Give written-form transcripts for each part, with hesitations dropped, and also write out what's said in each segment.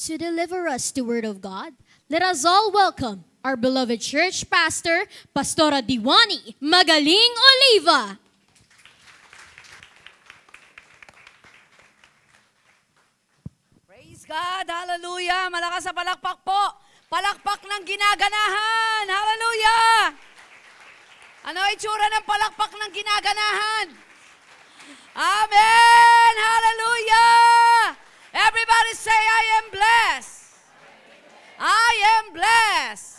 To deliver us the Word of God, let us all welcome our beloved church pastor, Pastora Diwani Magaling Oliva. Praise God! Hallelujah! Malakas sa palakpak po! Palakpak ng ginaganahan! Hallelujah! Ano itsura ng palakpak ng ginaganahan? Amen! Hallelujah! Everybody say, I am blessed! I am blessed!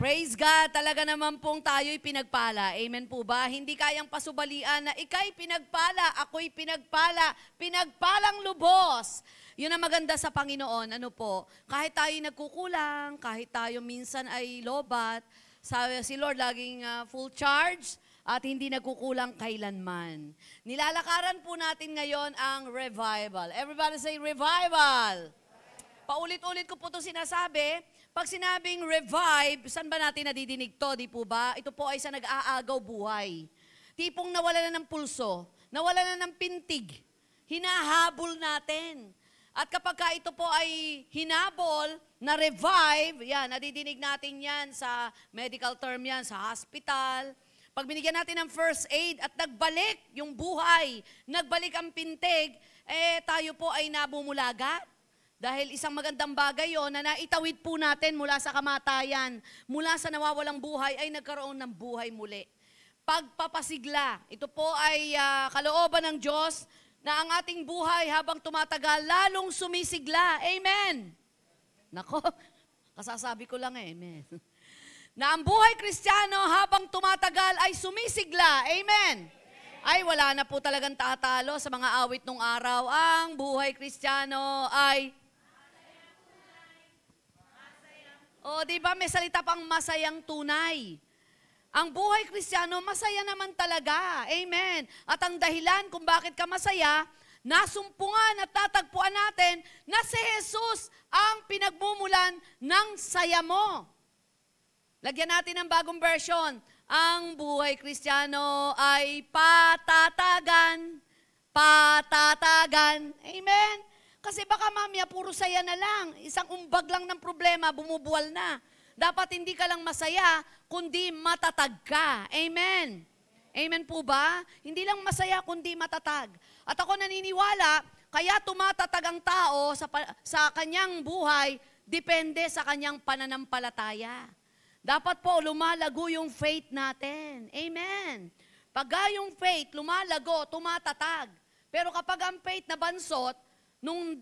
Praise God! Talaga naman pong tayo'y pinagpala. Amen po ba? Hindi kayang pasubalian na ika'y pinagpala, ako'y pinagpala, pinagpalang lubos. Yun ang maganda sa Panginoon. Ano po? Kahit tayo nagkukulang, kahit tayo minsan ay lobat, sabi si Lord laging full charge at hindi nagkukulang kailanman. Nilalakaran po natin ngayon ang revival. Everybody say revival. Paulit-ulit ko po ito sinasabi. Pag sinabing revive, saan ba natin nadidinig to? Di po ba? Ito po ay sa nag-aagaw buhay. Tipong nawala na ng pulso, nawala na ng pintig. Hinahabol natin. At kapag ka ito po ay hinabol, na-revive, yan, nadidinig natin yan sa medical term yan, sa hospital. Pag binigyan natin ng first aid at nagbalik yung buhay, nagbalik ang pintig, tayo po ay nabumulagat. Dahil isang magandang bagay yon na naitawid po natin mula sa kamatayan, mula sa nawawalang buhay, ay nagkaroon ng buhay muli. Pagpapasigla, ito po ay kalooban ng Diyos na ang ating buhay habang tumatagal, lalong sumisigla. Amen! Nako, kasasabi ko lang amen. Na ang buhay Kristiyano habang tumatagal ay sumisigla. Amen! Ay wala na po talagang tatalo sa mga awit nung araw. Ang buhay Kristiyano ay di ba may salita pang masayang tunay. Ang buhay Kristiyano, masaya naman talaga. Amen. At ang dahilan kung bakit ka masaya, nasumpungan at tatagpuan natin na si Jesus ang pinagmumulan ng saya mo. Lagyan natin ng bagong version. Ang buhay Kristiyano ay patatagan, patatagan. Amen. Kasi baka mamaya puro saya na lang. Isang umbag lang ng problema, bumubuwal na. Dapat hindi ka lang masaya, kundi matatag ka. Amen. Amen po ba? Hindi lang masaya, kundi matatag. At ako naniniwala, kaya tumatatag ang tao sa kanyang buhay, depende sa kanyang pananampalataya. Dapat po lumalago yung faith natin. Amen. Pag yung faith lumalago, tumatatag. Pero kapag ang faith nabansot, nung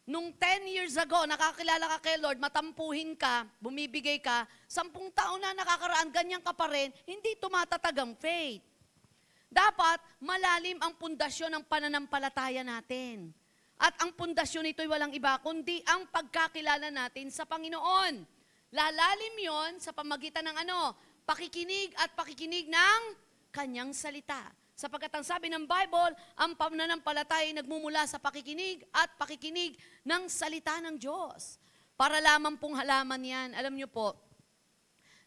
10 years ago, nakakilala ka kay Lord, matampuhin ka, bumibigay ka, 10 taon na nakakaraan, ganyan ka pa rin, hindi tumatatag ang faith. Dapat malalim ang pundasyon ng pananampalataya natin. At ang pundasyon nito'y walang iba, kundi ang pagkakilala natin sa Panginoon. Lalalim yon sa pamagitan ng pakikinig at pakikinig ng kanyang salita. Sapagkat ang sabi ng Bible, ang pananampalataya ay nagmumula sa pakikinig at pakikinig ng salita ng Diyos. Para lamang pong halaman yan. Alam niyo po,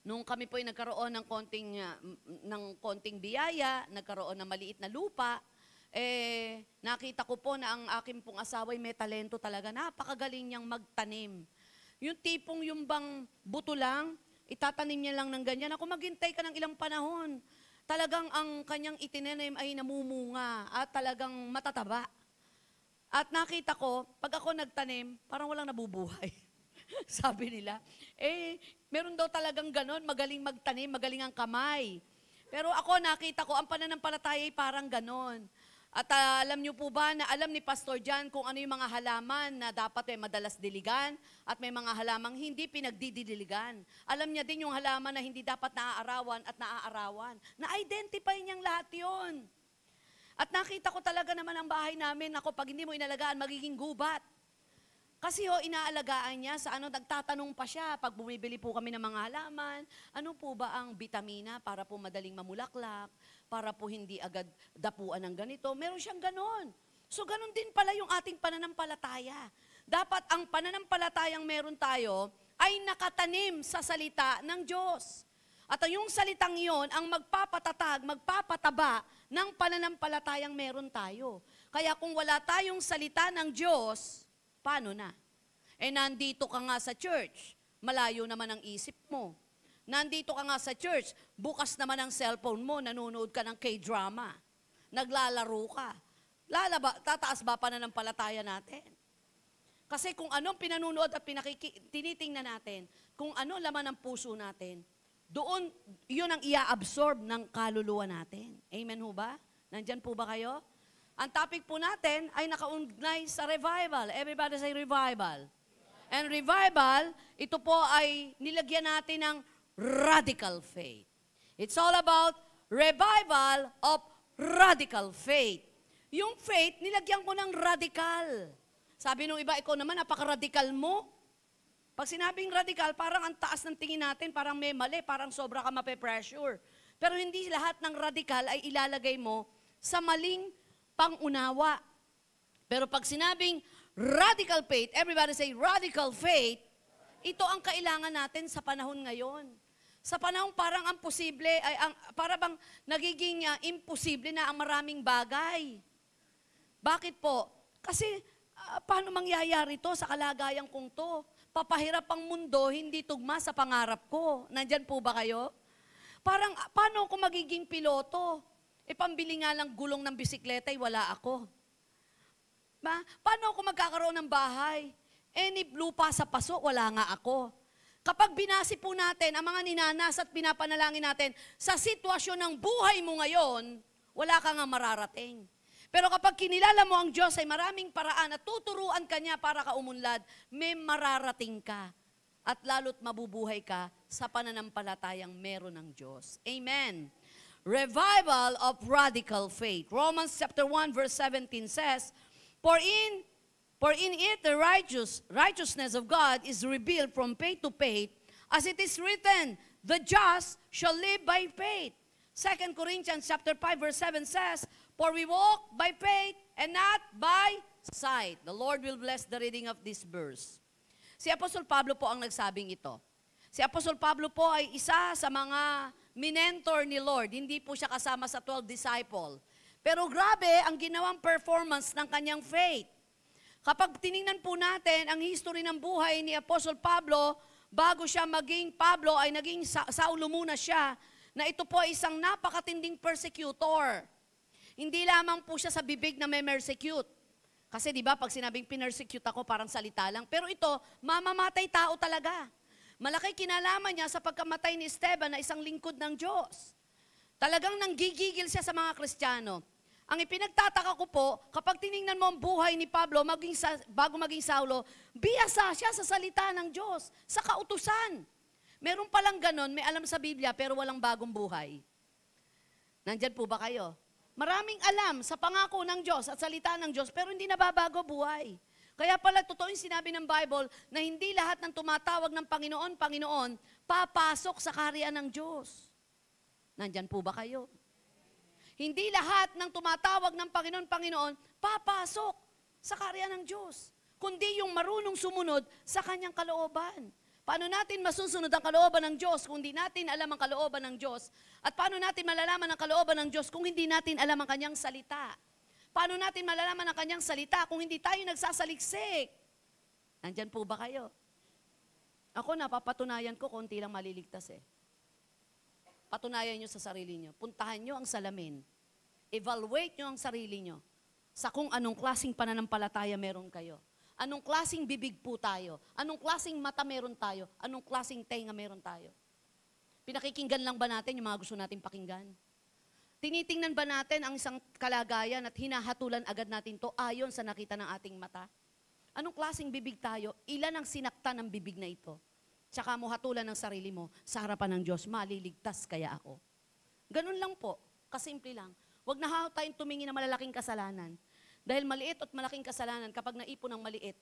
nung kami po ay nagkaroon ng konting biyaya, nagkaroon ng maliit na lupa, nakita ko po na ang aking pong asawa ay may talento talaga. Napakagaling niyang magtanim. Yung tipong yung bang buto lang, itatanim niya lang ng ganyan. Ako maghintay ka ng ilang panahon. Talagang ang kanyang itinanim ay namumunga at talagang matataba. At nakita ko, pag ako nagtanim, parang walang nabubuhay. Sabi nila, meron daw talagang ganon, magaling magtanim, magaling ang kamay. Pero ako nakita ko, ang pananampalataya ay parang ganon. At alam niyo po ba na alam ni Pastor Jan kung ano yung mga halaman na dapat madalas diligan at may mga halamang hindi pinagdidiligan. Alam niya din yung halaman na hindi dapat naaarawan at naaarawan. Na-identify niyang lahat yun. At nakita ko talaga naman ang bahay namin, ako pag hindi mo inalagaan, magiging gubat. Kasi inaalagaan niya sa nagtatanong pa siya pag bumibili po kami ng mga halaman, ano po ba ang bitamina para po madaling mamulaklak, para po hindi agad dapuan ng ganito. Meron siyang ganon. So ganon din pala yung ating pananampalataya. Dapat ang pananampalatayang meron tayo ay nakatanim sa salita ng Diyos. At yung salitang yon ang magpapatatag, magpapataba ng pananampalatayang meron tayo. Kaya kung wala tayong salita ng Diyos, paano na? Nandito ka nga sa church, malayo naman ang isip mo. Nandito ka nga sa church, bukas naman ang cellphone mo, nanonood ka ng K-drama. Naglalaro ka. Tataas ba pananampalataya natin? Kasi kung anong pinanunood at tinitingnan natin, kung ano laman ng puso natin, doon, yun ang ia-absorb ng kaluluwa natin. Amen ho ba? Nandyan po ba kayo? Ang topic po natin ay nakaugnay sa revival. Everybody say revival. And revival, ito po ay nilagyan natin ng radical faith. It's all about revival of radical faith. Yung faith, nilagyan ko ng radical. Sabi nung iba, ikaw naman, napaka-radical mo. Pag sinabing radical, parang ang taas ng tingin natin, parang may mali, parang sobra ka mape-pressure. Pero hindi lahat ng radical ay ilalagay mo sa maling pangunawa. Pero pag sinabing radical faith, everybody say radical faith, ito ang kailangan natin sa panahon ngayon. Sa panahon parang ang posible, para bang nagiging imposible na ang maraming bagay. Bakit po? Kasi paano mangyayari to sa kalagayan kong to? Papahirap ang mundo, hindi tugma sa pangarap ko. Nandyan po ba kayo? Parang, paano ako magiging piloto? Pambili nga lang gulong ng bisikleta, wala ako. Paano ako magkakaroon ng bahay? Ni lupa sa paso, wala nga ako. Kapag binasi po natin ang mga ninanas at pinapanalangin natin, sa sitwasyon ng buhay mo ngayon, wala ka nga mararating. Pero kapag kinilala mo ang Diyos ay maraming paraan at tuturuan ka niya para ka umunlad, may mararating ka. At lalo't mabubuhay ka sa pananampalatayang meron ng Diyos. Amen. Revival of radical faith. Romans chapter 1 verse 17 says, For in it the righteousness of God is revealed from faith to faith, as it is written, the just shall live by faith. 2 Corinthians chapter 5 verse 7 says, For we walk by faith and not by sight. The Lord will bless the reading of this verse. Si Apostol Pablo po ang nagsabing ito. Si Apostol Pablo po ay isa sa mga minentor ni Lord. Hindi po siya kasama sa 12 disciple. Pero grabe ang ginawang performance ng kanyang faith. Kapag tiningnan po natin ang history ng buhay ni Apostol Pablo, bago siya maging Pablo ay naging Saulo muna siya, na ito po ay isang napakatinding persecutor. Hindi lamang po siya sa bibig na may persecute. Kasi di ba pag sinabing pinersecute ako, parang salita lang. Pero ito, mamamatay tao talaga. Malaki kinalaman niya sa pagkamatay ni Esteban na isang lingkod ng Diyos. Talagang nanggigigil siya sa mga Kristiyano. Ang ipinagtataka ko po, kapag tiningnan mo ang buhay ni Pablo bago maging Saulo, biyasa siya sa salita ng Diyos, sa kautusan. Meron palang ganon, may alam sa Biblia, pero walang bagong buhay. Nandyan po ba kayo? Maraming alam sa pangako ng Diyos at salita ng Diyos, pero hindi nababago buhay. Kaya pala totoo yung sinabi ng Bible na hindi lahat ng tumatawag ng Panginoon, Panginoon, papasok sa kaharian ng Diyos. Nandyan po ba kayo? Hindi lahat ng tumatawag ng Panginoon, Panginoon, papasok sa kaharian ng Diyos. Kundi yung marunong sumunod sa kanyang kalooban. Paano natin masusunod ang kalooban ng Diyos kung hindi natin alam ang kalooban ng Diyos? At paano natin malalaman ang kalooban ng Diyos kung hindi natin alam ang kanyang salita? Paano natin malalaman ang kanyang salita kung hindi tayo nagsasaliksik? Nandyan po ba kayo? Ako napapatunayan ko, konti lang maliligtas eh. Patunayan nyo sa sarili nyo. Puntahan nyo ang salamin. Evaluate nyo ang sarili nyo sa kung anong klaseng pananampalataya meron kayo. Anong klaseng bibig po tayo? Anong klaseng mata meron tayo? Anong klaseng tenga meron tayo? Pinakikinggan lang ba natin yung mga gusto natin pakinggan? Tinitingnan ba natin ang isang kalagayan at hinahatulan agad natin to ayon sa nakita ng ating mata? Anong klaseng bibig tayo? Ilan ang sinakta ng bibig na ito? Tsaka mo hatulan ng sarili mo sa harapan ng Diyos, maliligtas kaya ako. Ganun lang po, kasimple lang. Huwag na tayong tumingin ng malalaking kasalanan. Dahil maliit at malaking kasalanan, kapag naipon ng maliit,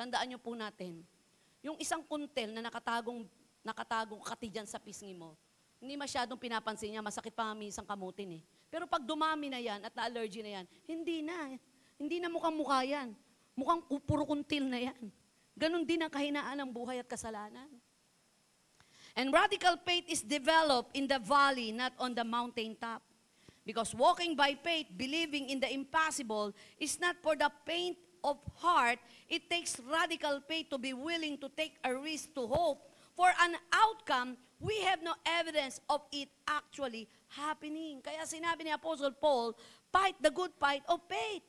tandaan niyo po natin, yung isang kuntel na nakatagong kati dyan sa pisngi mo, hindi masyadong pinapansin niya, masakit pa nga minsan kamutin eh. Pero pag dumami na yan at na-allergy na yan, hindi na mukhang-mukha yan. Mukhang puro kuntil na yan. Ganon din ang kahinaan ng buhay at kasalanan. And radical faith is developed in the valley, not on the mountaintop. Because walking by faith, believing in the impossible, is not for the of heart, it takes radical faith to be willing to take a risk to hope for an outcome we have no evidence of it actually happening. Kaya sinabi ni Apostle Paul, fight the good fight of faith.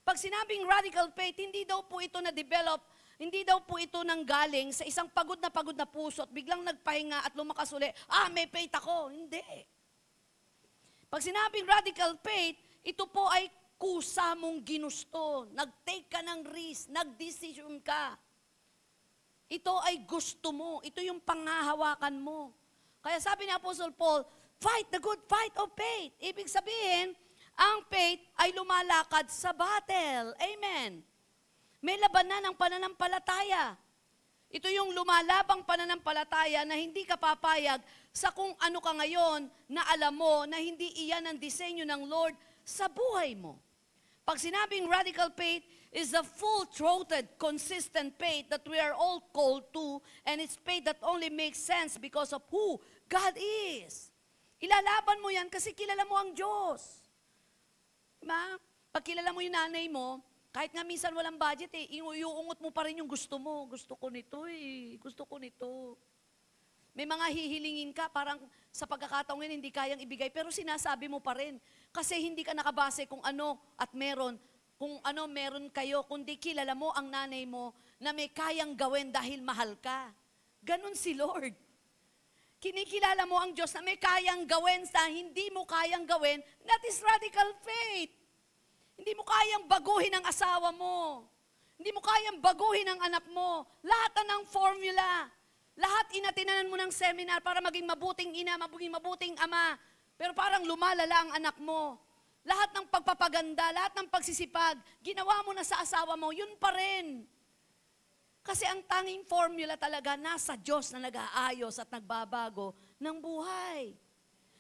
Pag sinabing radical faith, hindi daw po ito na-develop, hindi daw po ito nanggaling sa isang pagod na puso at biglang nagpahinga at lumakas uli, may faith ako. Hindi. Pag sinabing radical faith, ito po ay kusa mong ginusto. Nag-take ka ng risk, nag-decision ka. Ito ay gusto mo. Ito yung pangahawakan mo. Kaya sabi ni Apostle Paul, fight the good fight of faith. Ibig sabihin, ang faith ay lumalakad sa battle. Amen. May labanan ng pananampalataya. Ito yung lumalabang pananampalataya na hindi ka papayag sa kung ano ka ngayon na alam mo na hindi iyan ang disenyo ng Lord sa buhay mo. Pag sinabing radical faith is the full-throated, consistent faith that we are all called to, and it's faith that only makes sense because of who God is. Ilalaban mo yan kasi kilala mo ang Diyos. Diba? Pag kilala mo yung nanay mo, kahit nga minsan walang budget iuungot mo pa rin yung gusto mo. Gusto ko nito gusto ko nito. May mga hihilingin ka, parang sa pagkakataon ngayon hindi kayang ibigay, pero sinasabi mo pa rin. Kasi hindi ka nakabase kung ano at meron, kung ano meron kayo, kundi kilala mo ang nanay mo na may kayang gawin dahil mahal ka. Ganon si Lord. Kinikilala mo ang Diyos na may kayang gawin sa hindi mo kayang gawin, that is radical faith. Hindi mo kayang baguhin ang asawa mo. Hindi mo kayang baguhin ang anak mo. Lahat ng formula. Lahat inatinanan mo ng seminar para maging mabuting ina, maging mabuting ama. Pero parang lumalala ang anak mo. Lahat ng pagpapaganda, lahat ng pagsisipag, ginawa mo na sa asawa mo, yun pa rin. Kasi ang tanging formula talaga nasa Diyos na nag-aayos at nagbabago ng buhay.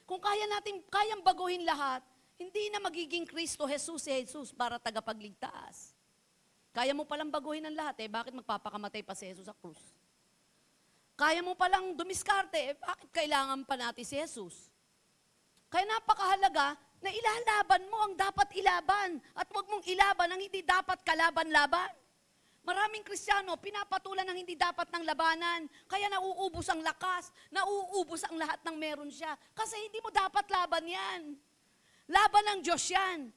Kung kayang baguhin lahat, hindi na magiging Kristo Jesus si Jesus para tagapagligtas. Kaya mo palang baguhin ang lahat, bakit magpapakamatay pa si Jesus sa krus? Kaya mo palang dumiskarte, bakit kailangan pa natin si Jesus? Kaya napakahalaga na ilalaban mo ang dapat ilaban at huwag mong ilaban ang hindi dapat kalaban-laban. Maraming Kristiyano, pinapatulan ng hindi dapat ng labanan, kaya nauubos ang lakas, nauubos ang lahat ng meron siya. Kasi hindi mo dapat laban yan. Laban ng Diyos yan.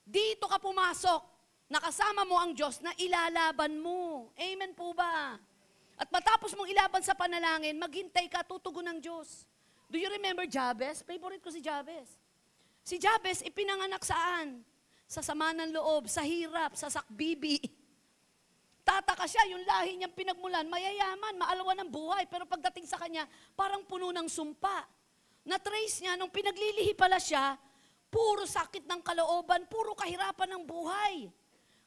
Dito ka pumasok, nakasama mo ang Diyos na ilalaban mo. Amen po ba? At matapos mong ilaban sa panalangin, maghintay ka, tutugon ng Diyos. Do you remember Jabez? Favorite ko si Jabez. Si Jabez, ipinanganak saan? Sa sama ng loob, sa hirap, sa sakbibi. Tataka siya, yung lahi niyang pinagmulan, mayayaman, maalawan ng buhay. Pero pagdating sa kanya, parang puno ng sumpa. Na-trace niya, nung pinaglilihi pala siya, puro sakit ng kalooban, puro kahirapan ng buhay.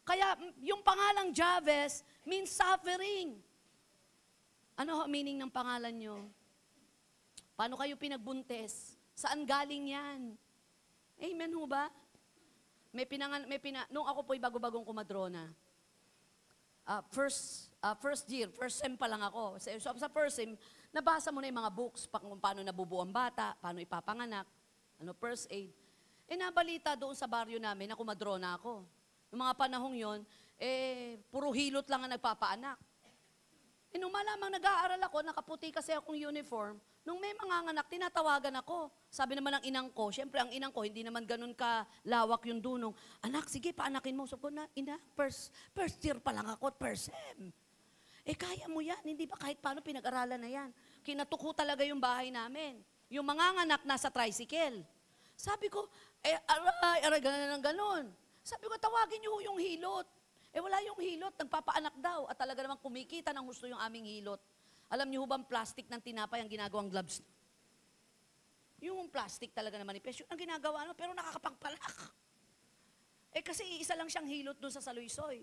Kaya yung pangalang Jabez means suffering. Ano ho meaning ng pangalan nyo? Paano kayo pinagbuntes? Saan galing yan? Amen ho ba? Nung ako po'y bago-bagong kumadrona, first sem pa lang ako. So, sa first sem, nabasa mo na yung mga books, kung paano nabubuo ang bata, paano ipapanganak, first aid. Nabalita doon sa baryo namin na kumadrona ako. Noong mga panahong yon, puro hilot lang ang nagpapaanak. Nung malamang nag-aaral ako, nakaputi kasi akong uniform, nung may mga anak, tinatawagan ako. Sabi naman ng inang ko, syempre ang inang ko, hindi naman ganun kalawak yung dunong. Anak, sige, paanakin mo. Sabi ko na, ina, first year pa lang ako, first sem. Kaya mo yan, hindi ba kahit paano pinag-aralan na yan? Kinatuko talaga yung bahay namin. Yung mga anak nasa tricycle. Sabi ko, aray, ganun. Sabi ko, tawagin niyo yung hilot. Wala yung hilot, nagpapaanak daw. At talaga namang kumikita ng gusto yung aming hilot. Alam niyo bang plastic ng tinapay ang ginagawang gloves? Yung plastic talaga na manipes, yun ang ginagawa, pero nakakapagpalak. Kasi isa lang siyang hilot doon sa Saluisoy.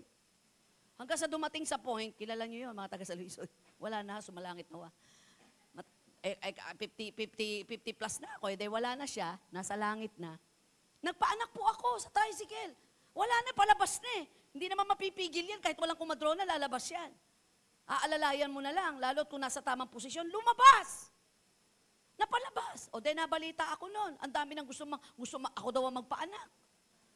Hanggang sa dumating sa point, kilala niyo yun, mga taga Saluisoy. Wala na, sumalangit na. 50 plus na ako, wala na siya, nasa langit na. Nagpaanak po ako sa tricycle. Wala na, palabas na Hindi naman mapipigil yan, kahit walang kumadrona, lalabas yan. Aalalayan mo na lang, lalo't kung nasa tamang posisyon, lumabas! Napalabas. Nabalita ako noon. Ang dami ng gusto ako daw ang magpaanak.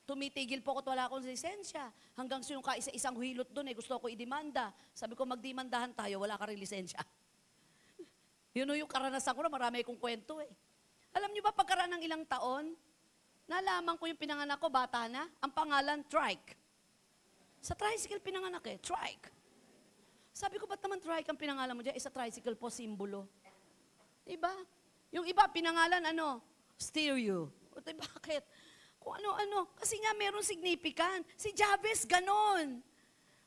tumitigil po ako at wala akong lisensya. Hanggang yung kaisa-isang hilot doon, gusto ko idemanda. Sabi ko, magdemandahan tayo, wala ka rin lisensya. Yun yung karanasan ko na marami akong kwento eh. Alam niyo ba, pagkaraan ng ilang taon, nalaman ko yung pinanganak ko, bata na, ang pangalan, Trike. Sa tricycle pinanganak eh, Trike. Sabi ko, ba't naman Trike ang pinangalan mo dyan? Sa tricycle po, simbolo. Diba? Yung iba, pinangalan, stereo. O, bakit? Kung ano-ano. Kasi nga, meron significant. Si Jabez, ganon.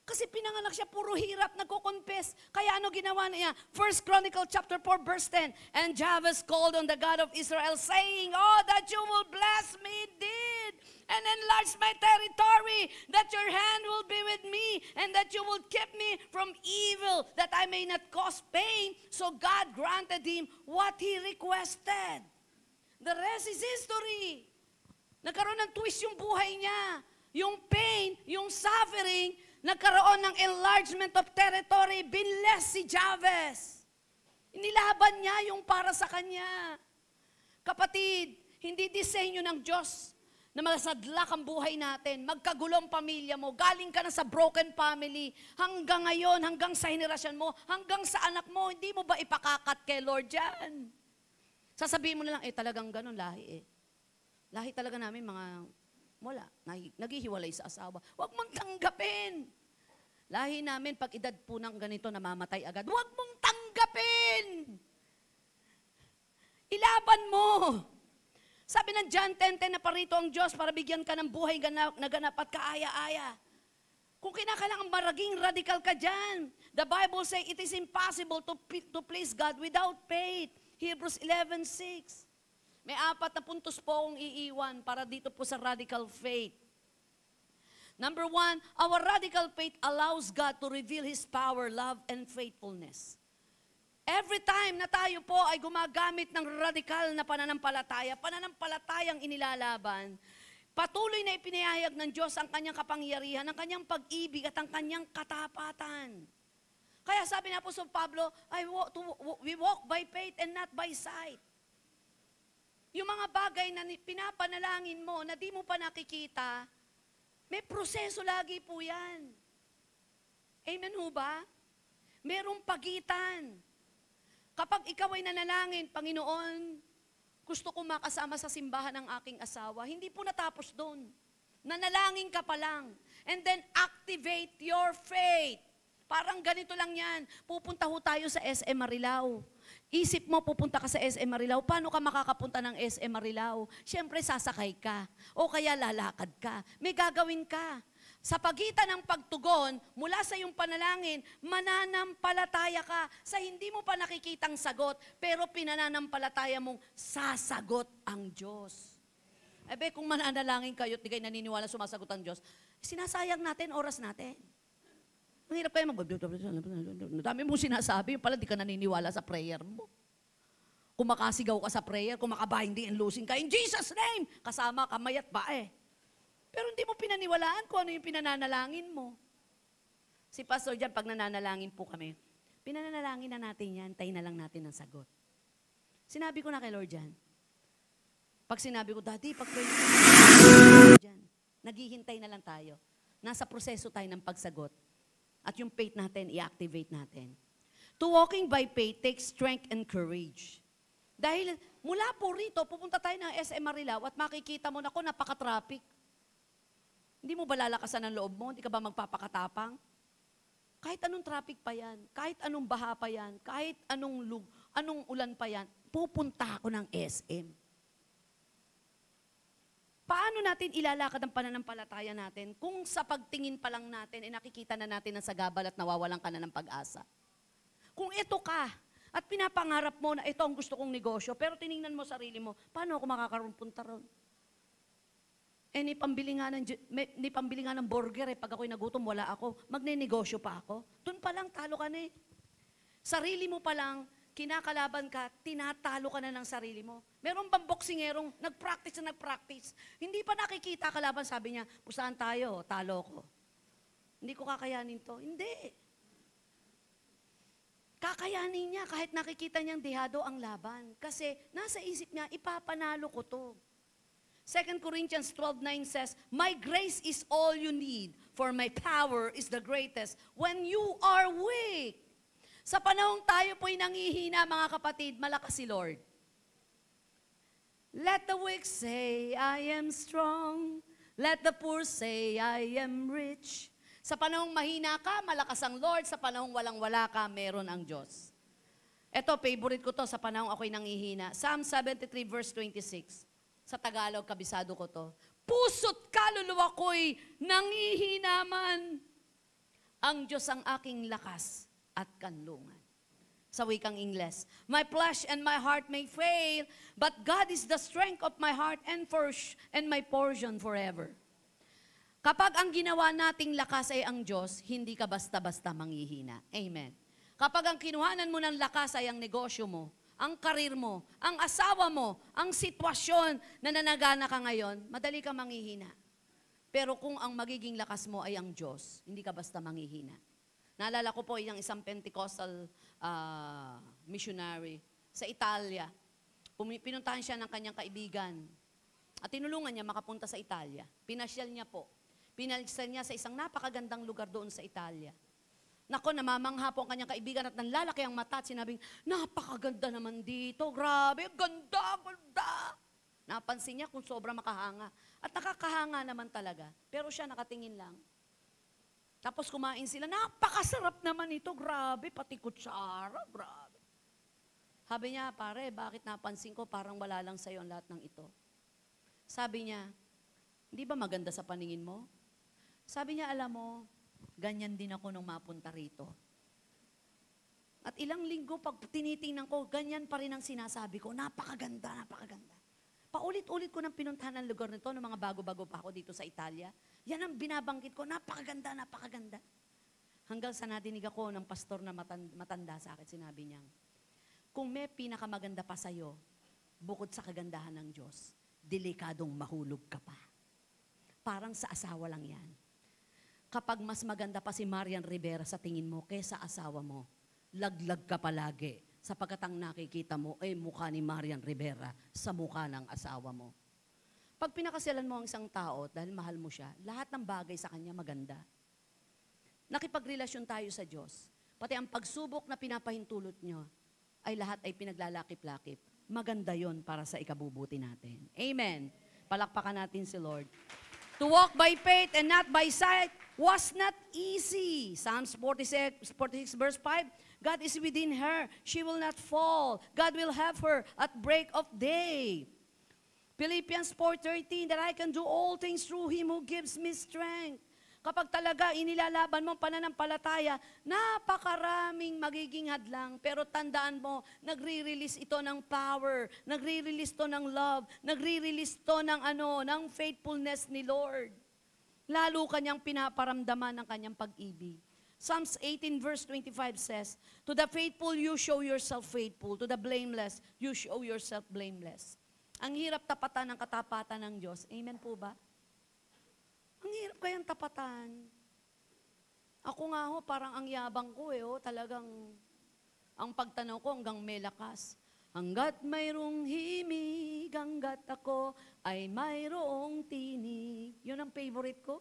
Kasi pinanganak siya, puro hirap, nagko-confess. Kaya ginawa niya? 1 Chronicle chapter 4, verse 10. And Jabez called on the God of Israel, saying, Oh, that you will bless me indeed, and enlarge my territory, that your hand will be with me, and that you will keep me from evil, that I may not cause pain. So God granted him what he requested. The rest is history. Nagkaroon ng twist yung buhay niya. Yung pain, yung suffering, nagkaroon ng enlargement of territory, binless si Jabez. Inilaban niya yung para sa kanya. Kapatid, hindi disenyo ng Diyos na masadlak ang buhay natin, magkagulong pamilya mo, galing ka na sa broken family, hanggang ngayon, hanggang sa henerasyon mo, hanggang sa anak mo, hindi mo ba ipakakat kay Lord yan? Sasabihin mo na lang, talagang ganun lahi eh. Lahi talaga namin wala, naghihiwalay sa asawa. Huwag mong tanggapin. Lahi namin, pag edad po ng ganito, namamatay agad. Huwag mong tanggapin. Ilaban mo. Sabi ng John 10:10 na parito ang Diyos para bigyan ka ng buhay na ganap at kaaya-aya. Kung kinakailangan maraging radical ka dyan, the Bible says it is impossible to please God without faith. Hebrews 11:6. May 4 na puntos po akong iiwan para dito po sa radical faith. Number 1, our radical faith allows God to reveal His power, love, and faithfulness. Every time na tayo po ay gumagamit ng radical na pananampalatayang inilalaban, patuloy na ipinahayag ng Diyos ang kanyang kapangyarihan, ang kanyang pag-ibig at ang kanyang katapatan. Kaya sabi na po sa Pablo, we walk by faith and not by sight. Yung mga bagay na pinapanalangin mo na di mo pa nakikita, may proseso lagi po yan. Amen ho ba? Merong pagitan. Kapag ikaw ay nanalangin, Panginoon, gusto ko makasama sa simbahan ng aking asawa, hindi po natapos doon. Nanalangin ka pa lang. And then activate your faith. Parang ganito lang yan. Pupunta ho tayo sa SM Marilao. Isip mo, pupunta ka sa SM Marilao. Paano ka makakapunta ng SM Marilao? Siyempre, sasakay ka. O kaya lalakad ka. May gagawin ka. Sa pagitan ng pagtugon, mula sa iyong panalangin, mananampalataya ka sa hindi mo pa nakikitang sagot, pero pinananampalataya mong sasagot ang Diyos. Ebe, kung mananalangin kayo at di kayo naniniwala sumasagot ang Diyos, sinasayang natin oras natin. Ang hirap kayo dami mong sinasabi, yung pala di ka naniniwala sa prayer mo. Kumakasigaw ka sa prayer, kumakabinding and losing ka, in Jesus' name, kasama kamay at bae. Pero hindi mo pinaniwalaan kung ano yung pinananalangin mo. Si Pastor dyan, pag nananalangin po kami, pinananalangin na natin yan, tayo na lang natin ang sagot. Sinabi ko na kay Lord dyan, pag sinabi ko, Daddy, pag-pray dyan, naghihintay na lang tayo. Nasa proseso tayo ng pagsagot. At yung faith natin, i-activate natin. To walking by faith takes strength and courage. Dahil mula po rito, pupunta tayo ng SM Marilao at makikita mo na napaka-traffic. Hindi mo ba lalakasan ang loob mo? Hindi ka ba magpapakatapang? Kahit anong traffic pa yan, kahit anong baha pa yan, kahit anong ulan pa yan, pupunta ako ng SM. Paano natin ilalakad ang pananampalataya natin kung sa pagtingin pa lang natin, nakikita na natin ang sagabal at nawawalan ka na ng pag-asa? Kung ito ka, at pinapangarap mo na ito ang gusto kong negosyo, pero tiningnan mo sarili mo, paano ako makakaroon punta ron? Ni pambili nga ng burger, pag ako'y nagutom, wala ako. Magne-negosyo pa ako. Doon pa lang, talo ka na eh. Sarili mo pa lang, kinakalaban ka, tinatalo ka na ng sarili mo. Meron bang boksingerong nag-practice? Hindi pa nakikita kalaban, sabi niya, pusahan tayo, talo ko. Hindi ko kakayanin to. Hindi. Kakayanin niya kahit nakikita niyang dehado ang laban. Kasi nasa isip niya, ipapanalo ko to. 2 Corinthians 12:9 says, "My grace is all you need, for my power is the greatest when you are weak." Sa panahong tayo po'y nangihina, mga kapatid, malakas si Lord. Let the weak say, I am strong. Let the poor say, I am rich. Sa panahong mahina ka, malakas ang Lord. Sa panahong walang-wala ka, meron ang Diyos. Ito, favorite ko to sa panahong ako'y nangihina. Psalm 73 verse 26. Sa Tagalog, kabisado ko to. Puso't kaluluwa ko'y nangihina man. Ang Diyos ang aking lakas at kanlungan. Sa wikang Ingles, my flesh and my heart may fail, but God is the strength of my heart and my portion forever. Kapag ang ginawa nating lakas ay ang Diyos, hindi ka basta-basta manghihina. Amen. Kapag ang kinuhanan mo ng lakas ay ang negosyo mo, ang karir mo, ang asawa mo, ang sitwasyon na nanagana ka ngayon, madali ka manghihina. Pero kung ang magiging lakas mo ay ang Diyos, hindi ka basta manghihina. Naalala ko po yung isang Pentecostal missionary sa Italia. Pinuntahan siya ng kanyang kaibigan. At tinulungan niya makapunta sa Italia. Pinasyal niya po. Pinalisan niya sa isang napakagandang lugar doon sa Italia. Nako, namamangha po ang kanyang kaibigan at nanlalaki ang mata at sinabing, napakaganda naman dito, grabe, ganda, ganda. Napansin niya kung sobra makahanga. At nakakahanga naman talaga. Pero siya nakatingin lang. Tapos kumain sila, napakasarap naman ito, grabe, pati kutsara, grabe. Sabi niya, pare, bakit napansin ko parang wala lang sa'yo ang lahat ng ito? Sabi niya, hindi ba maganda sa paningin mo? Sabi niya, alam mo, ganyan din ako nung mapunta rito. At ilang linggo, pag tinitingnan ko, ganyan pa rin ang sinasabi ko, napakaganda, napakaganda. Paulit-ulit ko nang pinuntahan ang lugar nito ng mga bago-bago pa ako dito sa Italia. Yan ang binabanggit ko, napakaganda, napakaganda. Hanggang sa nadinig ako ng pastor na matanda sa akin, sinabi niya, kung may pinakamaganda pa sa'yo, bukod sa kagandahan ng Diyos, delikadong mahulog ka pa. Parang sa asawa lang yan. Kapag mas maganda pa si Marian Rivera sa tingin mo kaysa asawa mo, laglag ka palagi sapagkat ang nakikita mo ay mukha ni Marian Rivera sa mukha ng asawa mo. Pag pinakasalan mo ang isang tao dahil mahal mo siya, lahat ng bagay sa kanya maganda. Nakipagrelasyon tayo sa Diyos. Pati ang pagsubok na pinapahintulot nyo ay lahat ay pinaglalakip-lakip. Maganda yon para sa ikabubuti natin. Amen. Palakpakan natin si Lord. To walk by faith and not by sight was not easy. Psalms 46 verse 5, God is within her. She will not fall. God will have her at break of day. Philippians 4:13, that I can do all things through Him who gives me strength. Kapag talaga inilalaban mo ang pananampalataya, napakaraming magiging hadlang. Pero tandaan mo, nagre-release ito ng power, nagre-release ito ng love, nagre-release ito ng faithfulness ni Lord. Lalo kanyang pinaparamdaman ng kanyang pag-ibig. Psalms 18 verse 25 says, to the faithful you show yourself faithful, to the blameless you show yourself blameless. Ang hirap tapatan ng katapatan ng Diyos. Amen po ba? Ang hirap kayang tapatan. Ako nga ho, parang ang yabang ko talagang ang pagtanaw ko hanggang may lakas. Hanggat mayroong himig, hanggat ako ay mayroong tinig. Yun ang favorite ko.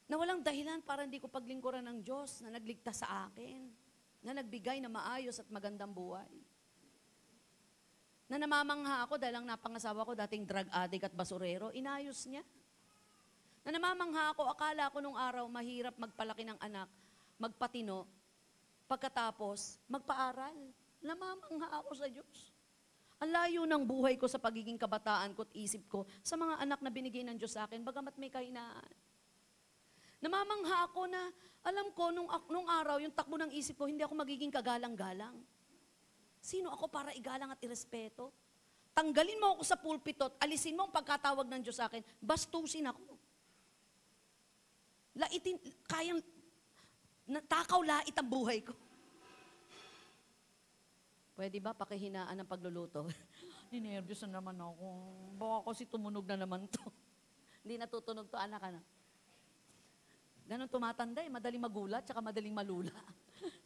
Na walang dahilan para hindi ko paglingkuran ng Diyos na nagligtas sa akin, na nagbigay na maayos at magandang buhay. Na namamangha ako dahil ang napangasawa ko dating drug addict at basurero, inayos niya. Na namamangha ako, akala ko nung araw mahirap magpalaki ng anak, magpatino, pagkatapos magpaaral. Namamangha ako sa Diyos. Ang layo ng buhay ko sa pagiging kabataan ko at isip ko sa mga anak na binigay ng Diyos sa akin, bagamat may kahinaan. Namamangha ako na, alam ko, nung araw, yung takbo ng isip ko, hindi ako magiging kagalang-galang. Sino ako para igalang at irespeto? Tanggalin mo ako sa pulpito at alisin mo ang pagkatawag ng Diyos sa akin, bastusin ako. Laitin, kayang, takaw lait ang buhay ko. Pwede ba pakihinaan ng pagluluto? Ninervyos na naman ako. Baka kasi tumunog na naman to. Hindi natutunog to, anak, Ganon tumatanda madaling magulat, tsaka madaling malula.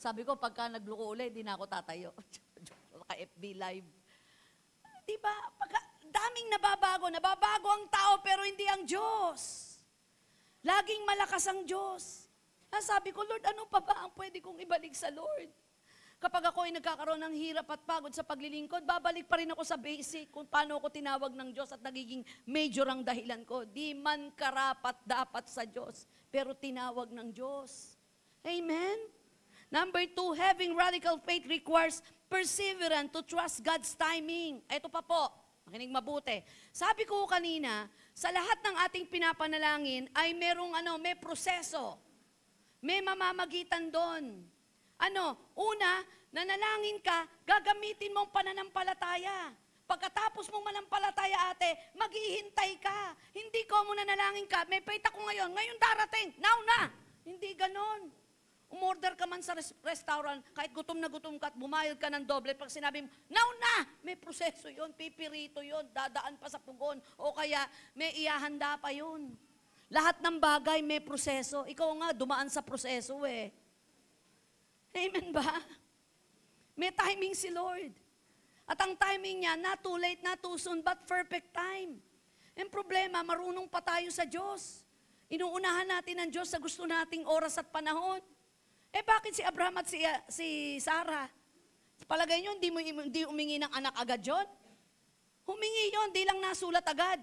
Sabi ko, pagka nagluko ulit, hindi na ako tatayo. Ka-FB live. Diba? daming nababago. Nababago ang tao pero hindi ang Diyos. Laging malakas ang Diyos. Sabi ko, Lord, ano pa ba ang pwede kong ibalik sa Lord? Kapag ako ay nagkakaroon ng hirap at pagod sa paglilingkod, babalik pa rin ako sa basic kung paano ako tinawag ng Diyos at nagiging major ang dahilan ko. Di man karapat dapat sa Diyos, pero tinawag ng Diyos. Amen? Number 2, having radical faith requires perseverance to trust God's timing. Ito pa po, makinig mabuti. Sabi ko kanina, sa lahat ng ating pinapanalangin ay may proseso. May mamamagitan doon. Una, nanalangin ka, gagamitin mong pananampalataya. Pagkatapos mong manampalataya, ate, maghihintay ka. Hindi ko mo nanalangin ka, may faith ako ngayon darating, now na. Hindi ganon. Umorder ka man sa restaurant, kahit gutom na gutom ka at bumayad ka ng doble, pag sinabi mo, now na, may proseso yon, pipirito yon, dadaan pa sa pugon, o kaya may iahanda pa yon. Lahat ng bagay may proseso. Ikaw nga, dumaan sa proseso eh. Amen ba? May timing si Lord. At ang timing niya, not too late, not too soon, but perfect time. Ang problema, marunong pa tayo sa Diyos. Inuunahan natin ang Diyos sa gusto nating oras at panahon. Bakit si Abraham at si Sarah? Palagay nyo, hindi umingi ng anak agad yun? Humingi yun, di lang nasulat agad.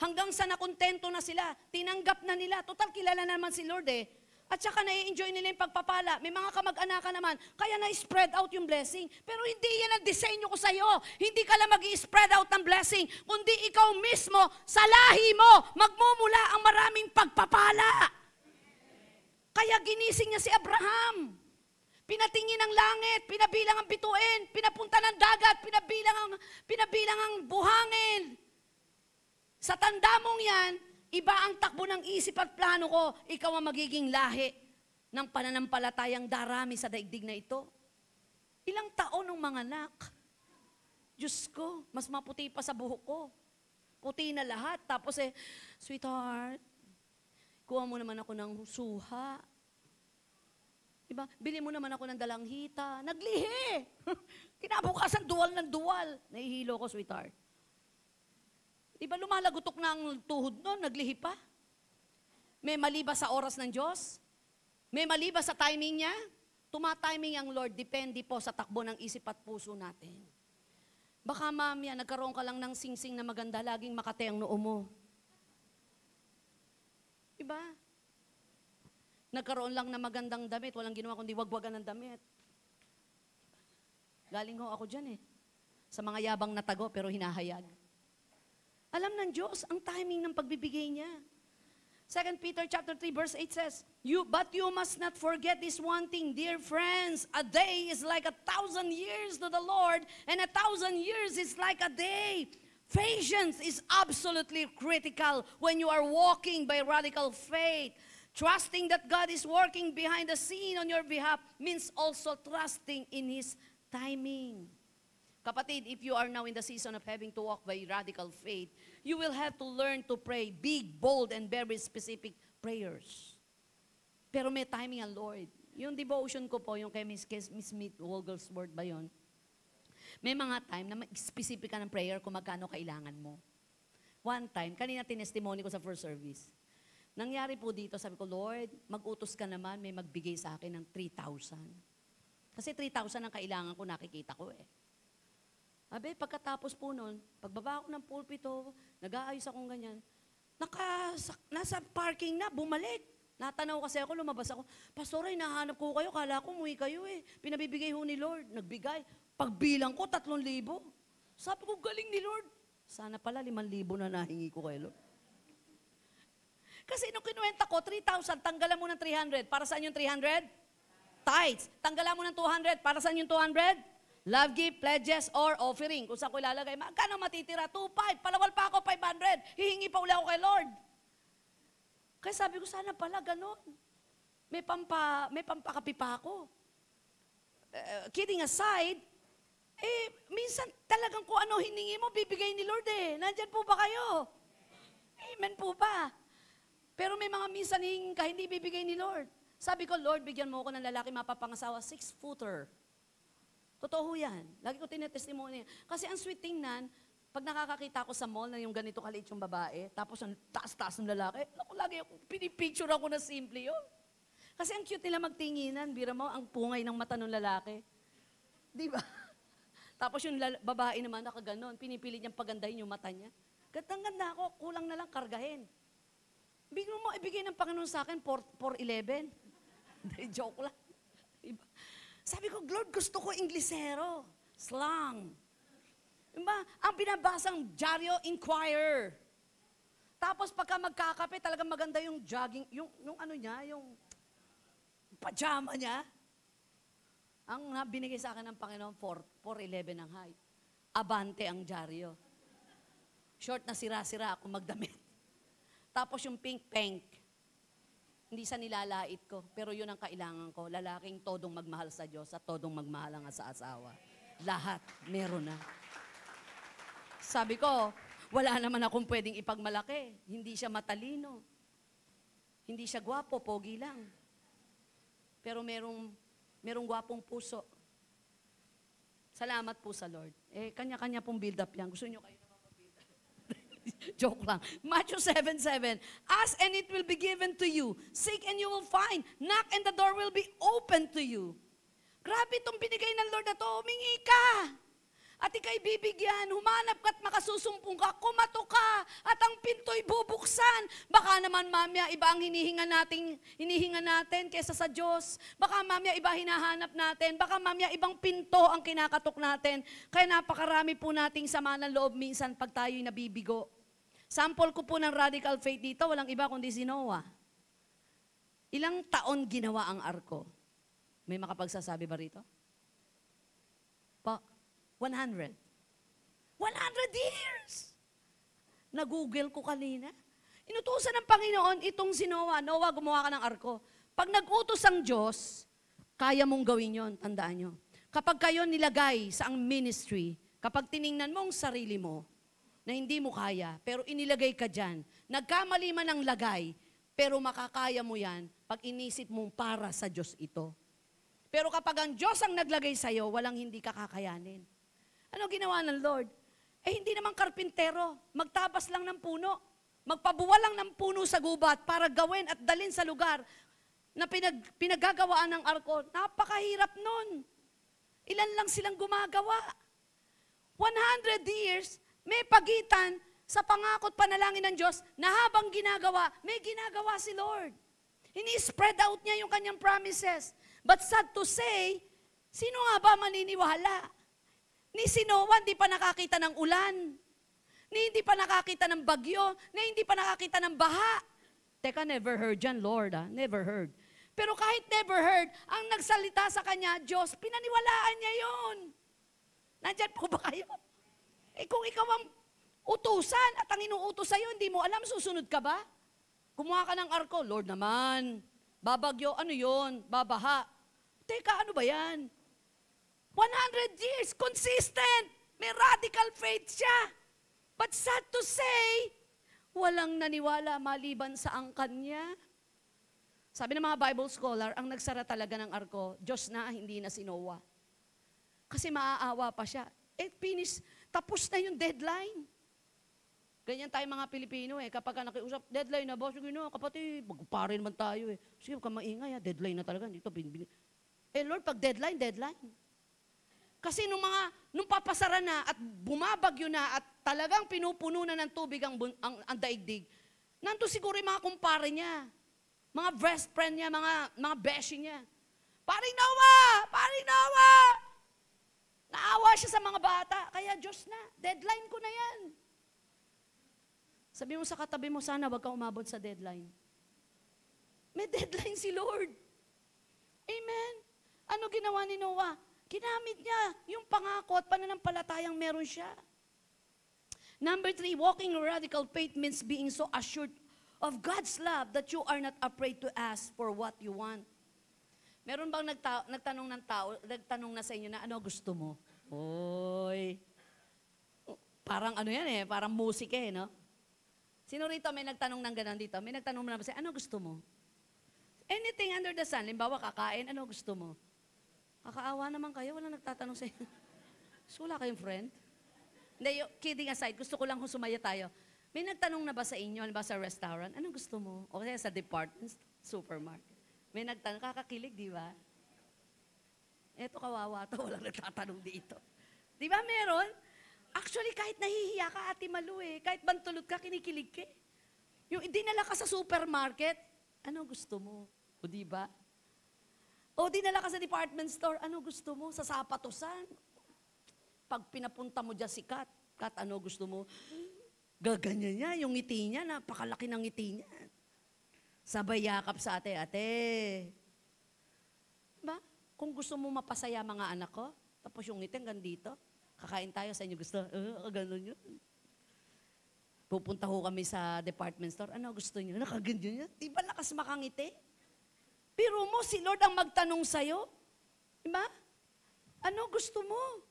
Hanggang sa nakontento na sila, tinanggap na nila. Total, kilala naman si Lord eh. At saka na-enjoy nila yung pagpapala. May mga kamag-anakan naman, kaya na-spread out yung blessing. Pero hindi yan ang disenyo ko sa'yo. Hindi ka lang mag-i-spread out ng blessing, kundi ikaw mismo, sa lahi mo, magmumula ang maraming pagpapala. Kaya ginising niya si Abraham. Pinatingin ang langit, pinabilang ang bituin, pinapunta ng dagat, pinabilang ang buhangin. Sa tanda mong yan, iba ang takbo ng isip at plano ko, ikaw ang magiging lahi ng pananampalatayang darami sa daigdig na ito. Ilang taon ng mga anak? Diyos ko, mas maputi pa sa buhok ko. Puti na lahat. Tapos sweetheart, kuha mo naman ako ng suha. Diba? Bili mo naman ako ng dalanghita. Naglihi! Kinabukasan, duwal ng duwal. Nahihilo ko, sweetheart. Diba lumalagutok na ang tuhod nun, naglihi pa? May mali ba sa oras ng Diyos? May mali ba sa timing niya? Tumatiming ang Lord, depende po sa takbo ng isip at puso natin. Baka mamaya, nagkaroon ka lang ng singsing na maganda, laging makate ang noo mo. Diba? Nagkaroon lang na magandang damit, walang ginawa kundi wagwagan ng damit. Galing ho ako dyan eh. Sa mga yabang na tago pero hinahayag. Alam ng Diyos ang timing ng pagbibigay niya. 2 Peter chapter 3 verse 8 says, But you must not forget this one thing, dear friends. A day is like 1,000 years to the Lord, and 1,000 years is like a day. Patience is absolutely critical when you are walking by radical faith. Trusting that God is working behind the scene on your behalf means also trusting in His timing. Kapatid, if you are now in the season of having to walk by radical faith, you will have to learn to pray big, bold, and very specific prayers. Pero may timing ang Lord. Yung devotion ko po, yung kay Miss Smith Wigglesworth ba yun? May mga time na specific ka ng prayer kung magkano kailangan mo. One time, kanina tinestimony ko sa first service. Nangyari po dito, sabi ko, Lord, mag-utos ka naman, may magbigay sa akin ng 3,000. Kasi 3,000 ang kailangan ko, nakikita ko eh. Abe, pagkatapos po nun, pagbaba ako ng pulpito, nag-aayos akong ganyan, nasa parking na, bumalik. Natanaw kasi ako, lumabas ako, Pastor, nahanap ko kayo, kala ko umuwi kayo eh. Pinabibigay ho ni Lord, nagbigay. Pagbilang ko, 3,000. Sabi ko, galing ni Lord. Sana pala 5,000 na nahingi ko kay Lord. Kasi nung kinuwenta ko, 3,000, tanggalan mo ng 300. Para saan yung 300? Tithes. Tanggalan mo ng 200. Para saan yung 200? Love gift, pledges, or offering. Kung saan ko ilalagay, magkano matitira? 2,500. Palawal pa ako, 500. Hihingi pa uli ako kay Lord. Kaya sabi ko, sana pala ganon. May pampakapi pa ako. Kidding aside, minsan talagang kung ano hiningi mo, bibigay ni Lord eh. Nandyan po ba kayo? Amen po ba? Pero may mga minsan hinging ka, hindi bibigay ni Lord. Sabi ko, Lord, bigyan mo ako ng lalaki mapapangasawa, 6-footer. Totoo yan. Lagi ko tinetestimony. Kasi ang sweet tingnan, Pag nakakakita ako sa mall na yung ganito kaliit yung babae, tapos ang taas-taas ng lalaki, naku, lagi ako, pinipicture ako na simple yun. Kasi ang cute nila magtinginan, bira mo, ang pungay ng mata ng lalaki. Di ba? Tapos yung babae naman nakaganon, pinipilit niyang pagandahin yung mata niya. Gandang-ganda ako, kulang na lang kargahin. Bigyan mo, ibigay ng Panginoon sa akin, 411. Hindi, joke lang. Diba? Sabi ko, Lord, gusto ko Inglesero, slang. Diba? Ang binabasang Diario Inquirer. Tapos pagka magkakape, talagang maganda yung jogging, yung ano niya, yung pajama niya. Ang binigay sa akin ng Panginoon, 4'11 ang height. Abante ang dyaryo. Short na sira-sira ako magdamit. Tapos yung pink, hindi sa nilalait ko, pero yun ang kailangan ko. Lalaking todong magmahal sa Diyos at todong magmahal nga sa asawa. Lahat, meron na. Sabi ko, wala naman akong pwedeng ipagmalaki. Hindi siya matalino. Hindi siya gwapo, pogi lang. Pero merong gwapong puso. Salamat po sa Lord. Kanya-kanya pong build up yan. Gusto nyo kayo naman mag-build up? Joke lang. Matthew 7:7. Ask and it will be given to you. Seek and you will find. Knock and the door will be open to you. Grabe itong binigay ng Lord na to. Humingi ka. At ika'y bibigyan, humanap ka at makasusumpong ka, kumato ka, at ang pinto'y bubuksan. Baka naman, mamaya, iba ang hinihinga natin kesa sa Diyos. Baka mamaya, iba hinahanap natin. Baka mamaya, ibang pinto ang kinakatok natin. Kaya napakarami po nating sama ng loob minsan pag tayo'y nabibigo. Sample ko po ng radical faith dito, walang iba kundi si Noah. Ilang taon ginawa ang arko? May makapagsasabi ba rito? 100. 100 years! Nag-google ko kanina. Inutusan ng Panginoon itong si Noah. Noah, gumawa ka ng arko. Pag nag-utos ang Diyos, kaya mong gawin yon, tandaan nyo. Kapag kayo nilagay sa ang ministry, kapag tiningnan mo ang sarili mo, na hindi mo kaya, pero inilagay ka dyan, nagkamali man ang lagay, pero makakaya mo yan pag inisip mong para sa Diyos ito. Pero kapag ang Diyos ang naglagay sa'yo, walang hindi ka kakayanin. Ano ginawa ng Lord? Hindi naman karpintero. Magtabas lang ng puno. Magpabuwal lang ng puno sa gubat para gawin at dalin sa lugar na pinaggagawaan ng arko. Napakahirap nun. Ilan lang silang gumagawa. 100 years, may pagitan sa pangakot panalangin ng Diyos na habang ginagawa, may ginagawa si Lord. Ini-spread out niya yung kanyang promises. But sad to say, sino nga ba maniniwala? Ni si Noah, hindi pa nakakita ng ulan. Ni hindi pa nakakita ng bagyo. Ni hindi pa nakakita ng baha. Teka, never heard yan, Lord. Never heard. Pero kahit never heard, ang nagsalita sa kanya, Diyos, pinaniwalaan niya yun. Nandyan po ba kayo? Kung ikaw ang utusan at ang inuutos sa'yo, hindi mo alam, susunod ka ba? Kumuha ka ng arko, Lord naman. Babagyo, ano yun? Babaha. Teka, ano ba yan? 100 years, consistent. May radical faith siya. But sad to say, walang naniwala maliban sa angkan niya. Sabi ng mga Bible scholar, ang nagsara talaga ng arko, Diyos na, hindi na si Noah. Kasi maaawa pa siya. Finish, tapos na yung deadline. Ganyan tayo mga Pilipino kapag nakiusap, deadline na ba? Sige no, kapatid, magpare naman tayo Sige, huwag ka maingay deadline na talaga. Dito, Lord, pag deadline. Kasi nung papasara na at bumabagyo na at talagang pinupuno na ng tubig ang daigdig, nandun siguro yung mga kumpare niya, mga best friend niya, mga beshi niya. Paring Noah! Naawa siya sa mga bata, kaya Diyos na, deadline ko na yan. Sabi mo sa katabi mo, sana wag ka umabot sa deadline. May deadline si Lord. Amen. Ano ginawa ni Noah? Ginamit niya yung pangako at pananampalatayang meron siya. Number 3, walking in radical faith means being so assured of God's love that you are not afraid to ask for what you want. Meron bang nagtanong na sa inyo na ano gusto mo? Oy. Parang ano yan parang musika no? Sino rito may nagtanong ng gano'n dito? May nagtanong na ba sa'yo, ano gusto mo? Anything under the sun. Limbawa, kakain, ano gusto mo? Kakaawa naman kayo, wala nagtatanong sa'yo. So, wala kayong friend? Hindi, kidding aside, gusto ko lang kung sumaya tayo. May nagtanong na ba sa inyo, ba sa restaurant, anong gusto mo? O kaya sa department supermarket. May nagtanong, kakakilig, di ba? Eto kawawa to, walang nagtatanong dito. Di ba meron? Actually, kahit nahihiya ka, Ate Malu kahit bantulot ka, kinikilig ka. Yung dinala ka sa supermarket, ano gusto mo? O di ba? O dinala ka sa department store, ano gusto mo? Sa sapatosan. Pag pinapunta mo dyan si Kat, ano gusto mo? Gaganyan niya, yung ngiti niya, napakalaki ng ngiti niya. Sabay yakap sa ate, ba? Kung gusto mo mapasaya mga anak ko, tapos yung ngiti hanggang dito, kakain tayo sa inyo gusto, ganun yun. Pupunta ho kami sa department store, ano gusto niyo? Nakaganyan niya, di ba lakas makangiti? Pero mo, si Lord ang magtanong sa'yo. Di ba? Ano gusto mo?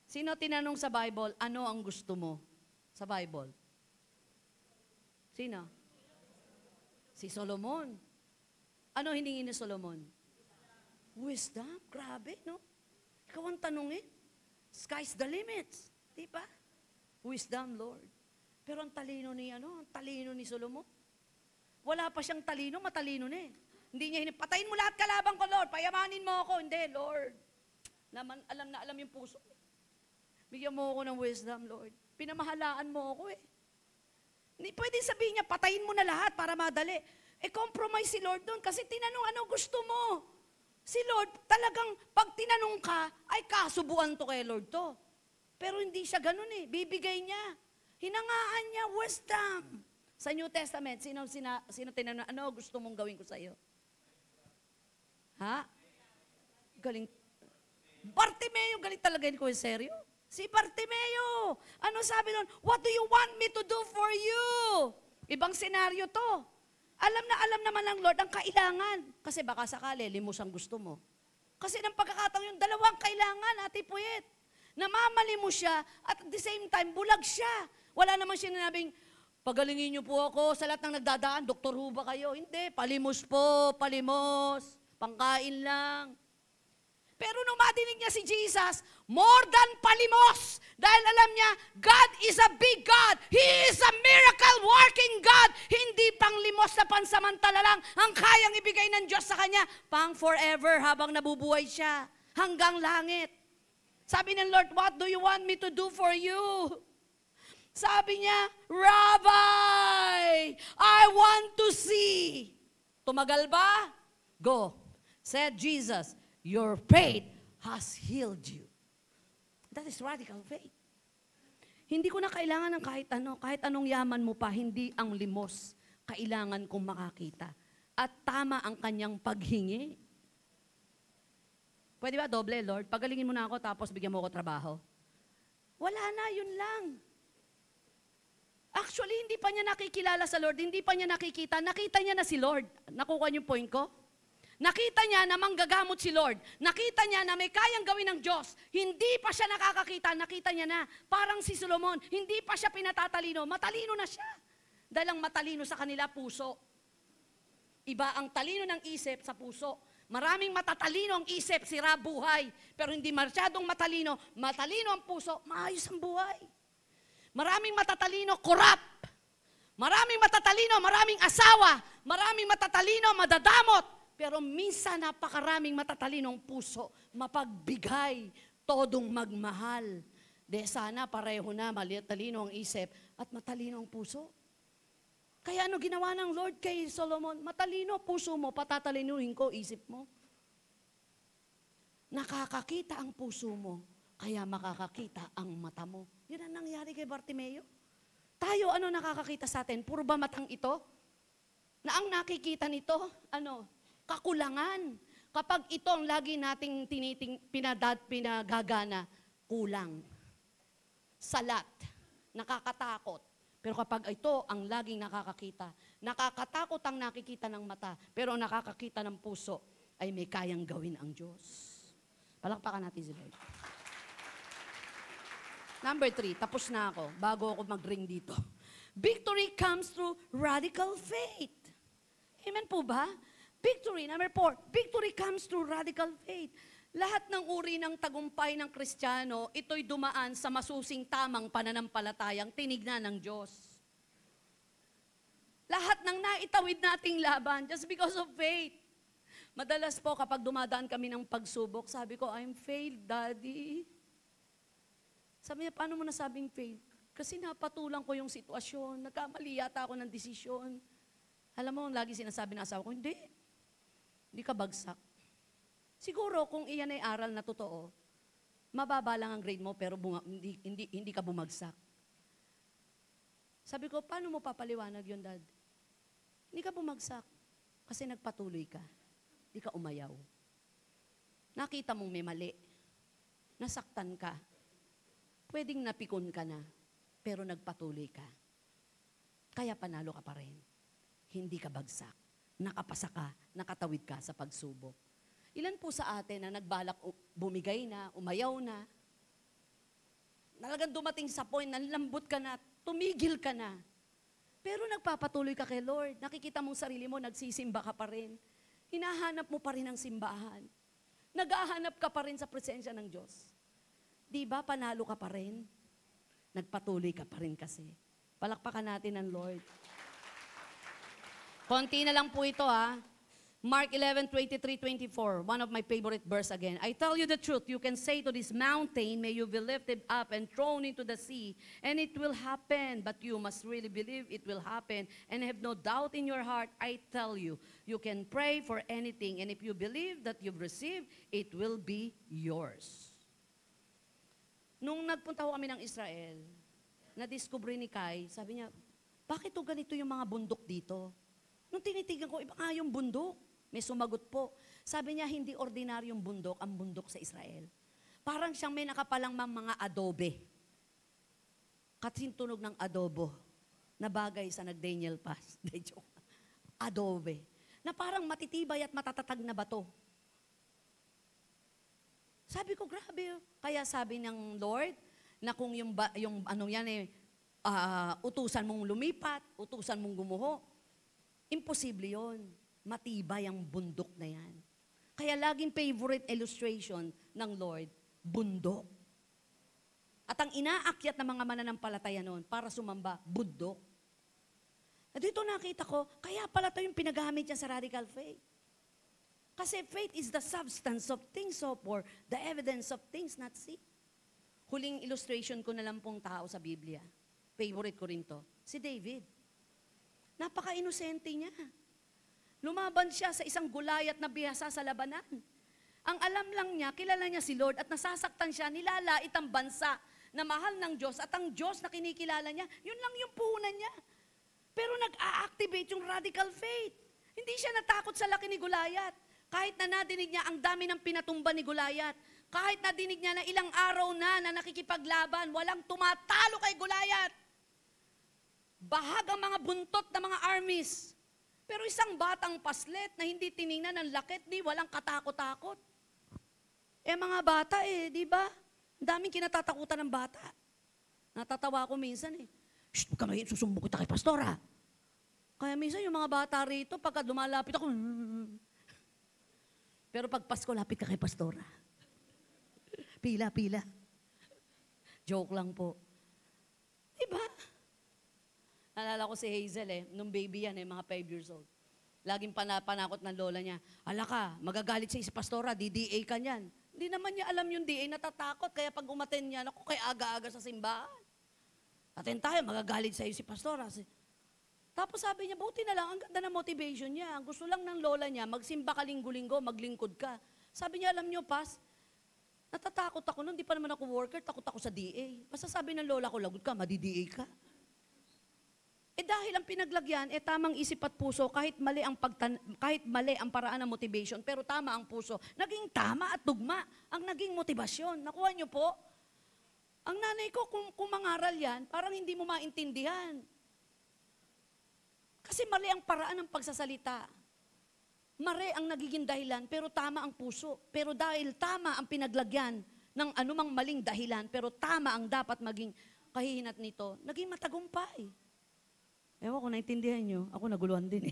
Sino tinanong sa Bible, ano ang gusto mo? Sa Bible? Sino? Si Solomon. Ano hiningi ni Solomon? Wisdom. Grabe, no? Ikaw ang tanongin. Sky's the limit. Di ba? Wisdom, Lord. Pero ang talino ni Solomon. Wala pa siyang talino, matalino na eh. Hindi niya patayin mo lahat kalabang ko, Lord. Payamanin mo ako. Hindi, Lord. Alam na alam yung puso. Bigyan mo ako ng wisdom, Lord. Pinamahalaan mo ako eh. Hindi pwede sabihin niya, patayin mo na lahat para madali. Compromise si Lord doon kasi tinanong, ano gusto mo? Si Lord, talagang pag tinanong ka, ay kasubuan to kay Lord to. Pero hindi siya ganun eh. Bibigay niya. Hinangaan niya wisdom. Sa New Testament, sino tinanong, ano gusto mong gawin ko sa iyo? Ha? Galing. Bartimeo, galing talaga yun ko, seryo? Si Bartimeo. Ano sabi nun? What do you want me to do for you? Ibang senaryo to. Alam naman ng Lord ang kailangan. Kasi baka sakali, limos ang gusto mo. Kasi ng pagkakataon yung dalawang kailangan, Ate Puyet. Namamali mo siya at at the same time, bulag siya. Wala naman siya nanabing, pagalingin niyo po ako sa lahat ng nagdadaan, doktor ho ba kayo? Hindi, palimos po, palimos. Pangkain lang. Pero nung madinig niya si Jesus, more than palimos. Dahil alam niya, God is a big God. He is a miracle-working God. Hindi pang limos na pansamantala lang ang kayang ibigay ng Diyos sa kanya. Pang forever habang nabubuhay siya. Hanggang langit. Sabi ng Lord, what do you want me to do for you? Sabi niya, Rabbi, I want to see. Tumagal ba? Go. Said Jesus, your faith has healed you. That is radical faith. Hindi ko na kailangan ng kahit anong yaman mo pa, hindi ang limos kailangan kong makakita. At tama ang kanyang paghingi. Pwede ba doble, Lord? Pagalingin mo na ako tapos bigyan mo ako trabaho. Wala na, yun lang. Actually, hindi pa niya nakikilala sa Lord, hindi pa niya nakikita. Nakita niya na si Lord. Nakuha niyo yung point ko? Nakita niya na manggagamot si Lord. Nakita niya na may kayang gawin ng Diyos. Hindi pa siya nakakakita, nakita niya na. Parang si Solomon, hindi pa siya pinatatalino. Matalino na siya. Dahil ang matalino sa kanila, puso. Iba ang talino ng isip sa puso. Maraming matatalino ang isip, sira buhay. Pero hindi masyadong matalino. Matalino ang puso, maayos ang buhay. Maraming matatalino, corrupt. Maraming matatalino, maraming asawa. Maraming matatalino, madadamot. Pero minsan napakaraming matatalinong puso, mapagbigay, todong magmahal. De sana pareho na, matalino ang isip at matalino ang puso. Kaya ano ginawa ng Lord kay Solomon? Matalino puso mo, patatalinuhin ko isip mo. Nakakakita ang puso mo, kaya makakakita ang mata mo. Yun ang nangyari kay Bartimeo. Tayo, ano nakakakita sa atin? Puro ba matang ito? Na ang nakikita nito, kakulangan. Kapag ito ang lagi nating pinagagana, kulang. Salat. Nakakatakot. Pero kapag ito ang laging nakakakita, nakakatakot ang nakikita ng mata, pero nakakakita ng puso, ay may kayang gawin ang Diyos. Palakpakan natin si Lord. Number 3, tapos na ako, bago ako mag-ring dito. Victory comes through radical faith. Amen po ba? Victory, number 4, victory comes through radical faith. Lahat ng uri ng tagumpay ng Kristiyano, ito'y dumaan sa masusing tamang pananampalatayang tinignan ng Diyos. Lahat ng naitawid nating laban, just because of faith. Madalas po kapag dumadaan kami ng pagsubok, sabi ko, I'm failed, Daddy. Sabi niya, paano mo nasabing failed? Kasi napatulang ko yung sitwasyon, nagkamali yata ako ng desisyon. Alam mo, lagi sinasabi ng asawa ko, hindi ka bagsak. Siguro kung iyan ay aral na totoo, mababa lang ang grade mo pero hindi ka bumagsak. Sabi ko, paano mo papaliwanag yun, Dad? Hindi ka bumagsak kasi nagpatuloy ka. Hindi ka umayaw. Nakita mong may mali. Nasaktan ka. Pwedeng napikon ka na, pero nagpatuloy ka. Kaya panalo ka pa rin. Hindi ka bagsak. Nakapasa ka, nakatawid ka sa pagsubok. Ilan po sa atin na nagbalak bumigay na, umayaw na, talagang dumating sa point na lambot ka na, tumigil ka na. Pero nagpapatuloy ka kay Lord. Nakikita mong sarili mo, nagsisimba ka pa rin. Hinahanap mo pa rin ang simbahan. Naghahanap ka pa rin sa presensya ng Diyos. Di ba, panalo ka pa rin? Nagpatuloy ka pa rin kasi. Palakpakan natin ang Lord. Konti na lang po ito Mark 11:23-24, one of my favorite verse again. I tell you the truth, you can say to this mountain, may you be lifted up and thrown into the sea, and it will happen. But you must really believe it will happen and have no doubt in your heart. I tell you, you can pray for anything, and if you believe that you've received, it will be yours. Nung nagpunta ko kami ng Israel, na-discover ni Kai, sabi niya, bakit to ganito yung mga bundok dito? Nung tinitigan ko, iba nga yung bundok. May sumagot po. Sabi niya, hindi ordinaryong bundok ang bundok sa Israel. Parang siyang may nakapalang mga adobe. Kasintunog ng adobo na bagay sa nag-Daniel Pass. Adobe. Na parang matitibay at matatatag na bato. Sabi ko, grabe. Kaya sabi ng Lord, na kung yung utusan mong lumipat, utusan mong gumuho, imposible yon. Matibay ang bundok na yan. Kaya laging favorite illustration ng Lord, bundok. At ang inaakyat ng mga mananampalataya noon para sumamba, bundok. At dito nakita ko, kaya pala ito yung pinagamit niya sa radical faith. Kasi faith is the substance of things hoped for, the evidence of things not seen. Huling illustration ko na lang pong tao sa Biblia. Favorite ko rin to. Si David. Napaka-inosente niya. Lumaban siya sa isang Goliath na bihasa sa labanan. Ang alam lang niya, kilala niya si Lord at nasasaktan siya, nilalait ang bansa na mahal ng Diyos at ang Diyos na kinikilala niya, yun lang yung puhunan niya. Pero nag-a-activate yung radical faith. Hindi siya natakot sa laki ni Goliath. Kahit na nadinig niya ang dami ng pinatumba ni Goliath, kahit nadinig niya na ilang araw na nakikipaglaban, walang tumatalo kay Goliath. Bahag ang mga buntot ng mga armies. Pero isang batang paslet na hindi tiningnan ng lakit, walang katakot-takot. Mga bata di ba? Ang daming kinatatakutan ng bata. Natatawa ako minsan Shh, huwag ka ngayon, susumbong kita kay pastora. Kaya minsan yung mga bata rito, pagka dumalapit ako, pero pag Pasko, lapit ka kay pastora. Pila. Joke lang po. Diba? Naalala ko si Hazel nung baby yan mga 5 years old. Laging panakot ng lola niya, ala ka, magagalit siya si pastora, DDA ka niyan. Hindi naman niya alam yung DA, natatakot, kaya pag umaten niya, naku, kaya aga-aga sa simbahan. Aten tayo, magagalit sa'yo si pastora. Tapos sabi niya, buti na lang, ang ganda ng motivation niya. Ang gusto lang ng lola niya, magsimba ka linggo-linggo, maglingkod ka. Sabi niya, alam niyo, Pas, natatakot ako nun, di pa naman ako worker, takot ako sa DA. Basta sabi ng lola ko, lagot ka, madi-DA ka. Dahil ang pinaglagyan, tamang isip at puso, kahit mali ang paraan ng motivation, pero tama ang puso, naging tama at tugma ang naging motibasyon. Nakuha niyo po? Ang nanay ko, kung mangaral yan, parang hindi mo maintindihan. Kasi mali ang paraan ng pagsasalita. Mali ang nagiging dahilan, pero tama ang puso. Pero dahil tama ang pinaglagyan ng anumang maling dahilan, pero tama ang dapat maging kahihinat nito, naging matagumpay. Ewan ko, naintindihan nyo. Ako naguluhan din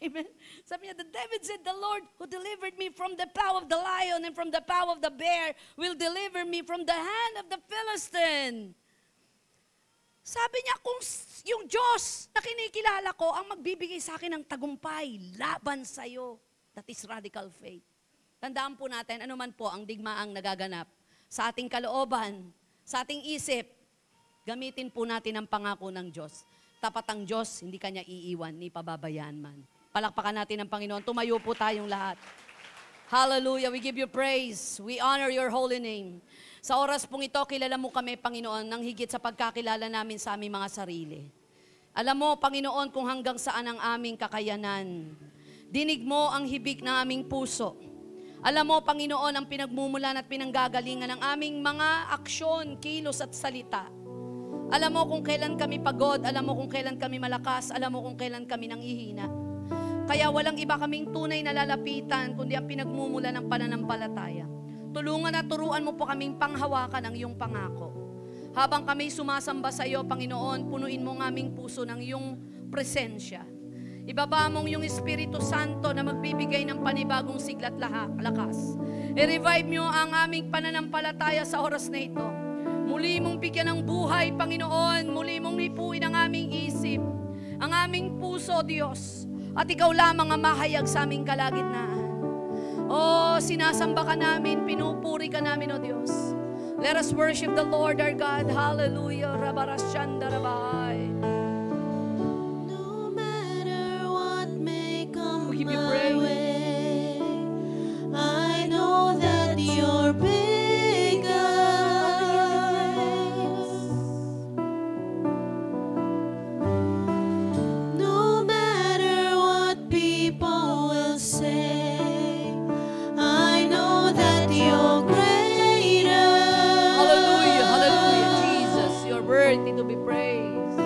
Amen. Sabi niya, the David said, the Lord who delivered me from the paw of the lion and from the paw of the bear will deliver me from the hand of the Philistine. Sabi niya, kung yung Diyos na kinikilala ko ang magbibigay sa akin ng tagumpay laban sa'yo. That is radical faith. Tandaan po natin, ano man po ang digmaang nagaganap sa ating kalooban, sa ating isip, gamitin po natin ang pangako ng Diyos. Tapat ang Diyos, hindi Kanya iiwan, ni pababayaan man. Palakpakan natin ang Panginoon. Tumayo po tayong lahat. Hallelujah. We give you praise. We honor your holy name. Sa oras pong ito, kilala mo kami, Panginoon, nang higit sa pagkakilala namin sa aming mga sarili. Alam mo, Panginoon, kung hanggang saan ang aming kakayanan. Dinig mo ang hibik ng aming puso. Alam mo, Panginoon, ang pinagmumulan at pinanggagalingan ng aming mga aksyon, kilos at salita. Alam mo kung kailan kami pagod, alam mo kung kailan kami malakas, alam mo kung kailan kami nanghihina. Kaya walang iba kaming tunay na lalapitan, kundi ang pinagmumula ng pananampalataya. Tulungan at turuan mo po kaming panghawakan ang iyong pangako. Habang kami sumasamba sa iyo, Panginoon, punuin mo ang aming puso ng iyong presensya. Ibaba mong yung Espiritu Santo na magbibigay ng panibagong sigla at lakas. I-revive mo ang aming pananampalataya sa oras na ito. Muli mong bigyan ng buhay, Panginoon. Muli mong hipuin ang aming isip, ang aming puso, Diyos. At ikaw lamang ang mahayag sa aming kalagitnaan. Oh, sinasamba ka namin, pinupuri ka namin, O Diyos. Let us worship the Lord our God. Hallelujah. Rabarashanda Rabai. No matter what may come We give you my praise. way, I know that you're bigger. No matter what people will say, I know that you're greater. Hallelujah. Hallelujah. Jesus, you're worthy to be praised.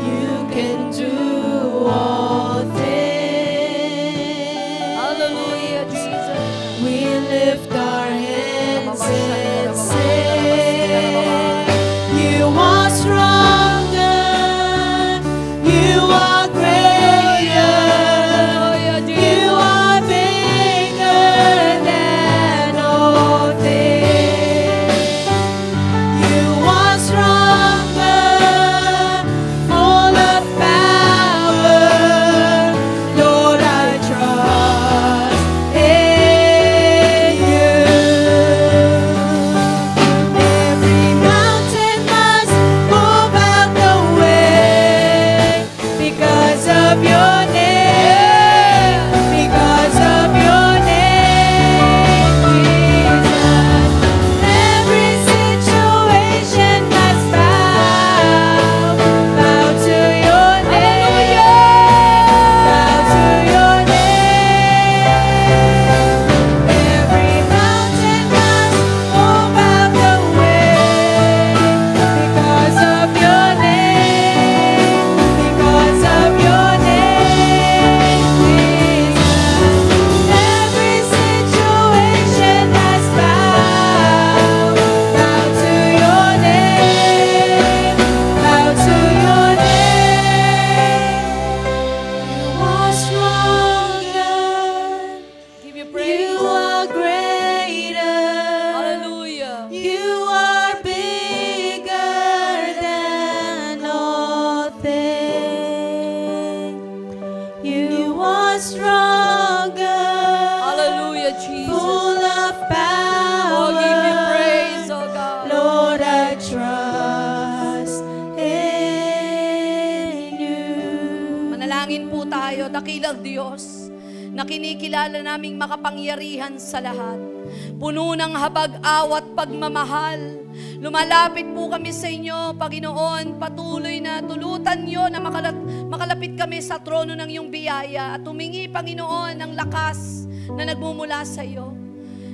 You can do all things. Hallelujah, Jesus. We lift our hands and say, you are stronger, you are greater, you are bigger than all things. You are stronger, full of power, Lord, I trust in you. Every mountain must move out the way because of your name, because of your name, Jesus. Every situation must bow to your name, bow to your name. Every mountain must move out the way because of your name, because of your name, Jesus. Every situation must bow to your name, bow to your name. You are stronger. Give you You praise. are greater. Hallelujah. You are bigger than all things. You are stronger. Hallelujah, Jesus. Full of Oh, power. give you praise, oh God. Lord, I trust in you. Manalangin po tayo, dakilang Diyos, na kinikilala naming makapangyarihan sa lahat. Puno ng habag-awat pagmamahal. Lumalapit po kami sa inyo, Panginoon, patuloy na tulutan nyo na makalapit kami sa trono ng iyong biyaya at humingi, Panginoon, ng lakas na nagmumula sa iyo.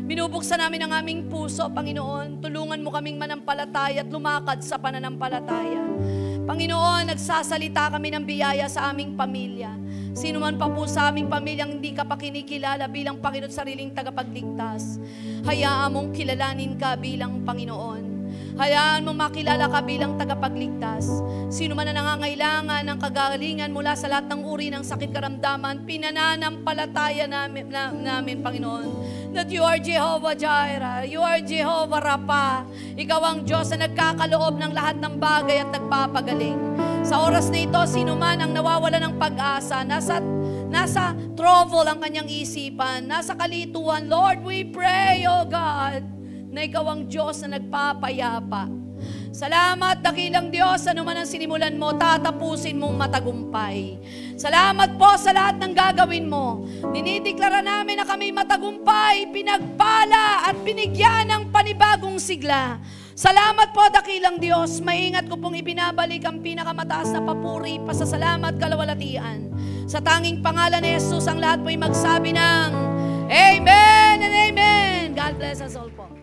Binubuksan namin ang aming puso, Panginoon. Tulungan mo kaming manampalataya at lumakad sa pananampalataya. Panginoon, nagsasalita kami ng biyaya sa aming pamilya. Sino man pa po sa aming pamilyang hindi ka pa kinikilala bilang Panginoon sariling tagapagligtas, hayaan mong kilalanin ka bilang Panginoon. Hayaan mo makilala ka bilang tagapagligtas. Sino man na nangangailangan ng kagalingan mula sa lahat ng uri ng sakit karamdaman, pinananampalataya namin, Panginoon, that you are Jehovah Jireh, you are Jehovah Rapha. Ikaw ang Diyos na nagkakaloob ng lahat ng bagay at nagpapagaling. Sa oras na ito, sino man ang nawawala ng pag-asa, nasa trouble ang kanyang isipan, nasa kalituan, Lord, we pray, oh God, na ikaw ang Diyos na nagpapayapa. Salamat, dakilang Diyos, ano man ang sinimulan mo, tatapusin mong matagumpay. Salamat po sa lahat ng gagawin mo. Dinideklara namin na kami matagumpay, pinagpala at binigyan ng panibagong sigla. Salamat po, dakilang Diyos. Maingat ko pong ibinabalik ang pinakamataas na papuri, pasasalamat, kalawalatian. Sa tanging pangalan ni Jesus, ang lahat po'y magsabi ng Amen and Amen. God bless us all po.